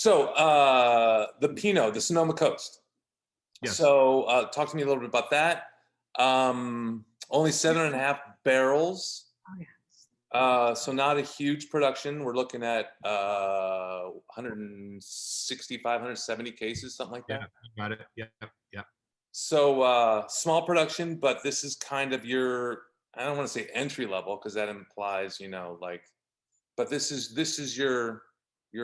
So the Pinot, the Sonoma Coast. Yes. So talk to me a little bit about that. Only 7.5 barrels. Oh, yeah. So not a huge production. We're looking at 165, 170 cases, something like that. Yeah, got it. Yeah, yeah. So small production, but this is kind of your, I don't want to say entry level because that implies, you know, like, but this is your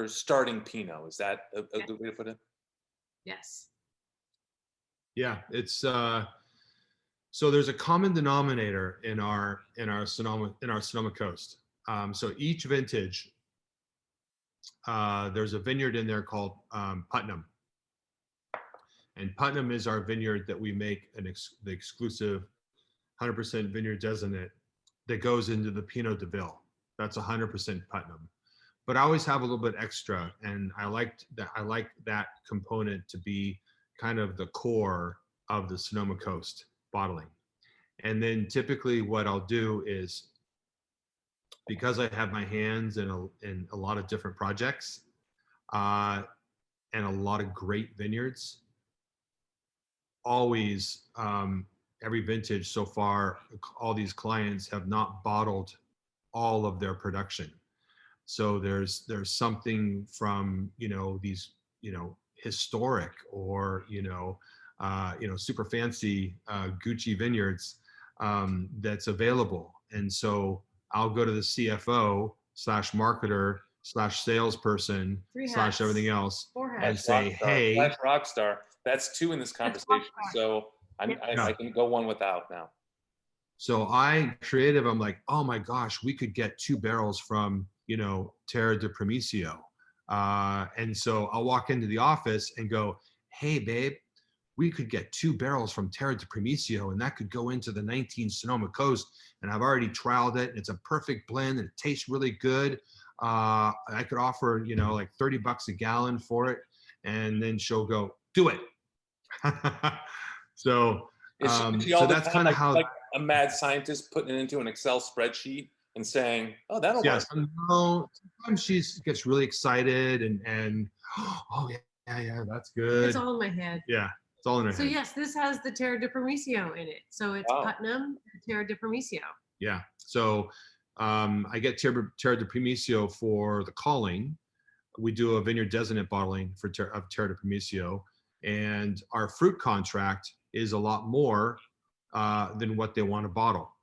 starting Pinot. Is that a good way to put it? Yes. Yeah, it's so there's a common denominator in our Sonoma Coast. So each vintage, there's a vineyard in there called Putnam, and Putnam is our vineyard that we make the exclusive 100% vineyard designate that goes into the Pinot de Ville. That's 100% Putnam. But I always have a little bit extra, and I like that component to be kind of the core of the Sonoma Coast bottling. And then typically what I'll do is, because I have my hands in a lot of different projects and a lot of great vineyards, always every vintage so far, all these clients have not bottled all of their production. So there's something from, you know, these, you know, historic or, super fancy Gucci vineyards that's available. And so I'll go to the CFO / marketer / salesperson / everything else and say, hey, rock star. That's two in this conversation. So I can go one without now. So I'm like, oh my gosh, we could get 2 barrels from, you know, Terra de Primicio. And so I'll walk into the office and go, hey, babe, we could get 2 barrels from Terra de Primicio, and that could go into the 19 Sonoma Coast. And I've already trialed it. And it's a perfect blend, and it tastes really good. I could offer, you know, like $30 a gallon for it. And then she'll go, do it. So that's kind of how, like a mad scientist putting it into an Excel spreadsheet and saying, oh, that'll work. No, sometimes she gets really excited and oh yeah, that's good. It's all in my head. Yeah, it's all in her head. So yes, this has the Terra de Primicio in it. So it's Putnam, Terra de Primicio. Yeah. So I get Terra de Primicio for the calling. We do a vineyard designate bottling of Terra de Primicio, and our fruit contract is a lot more than what they want to bottle.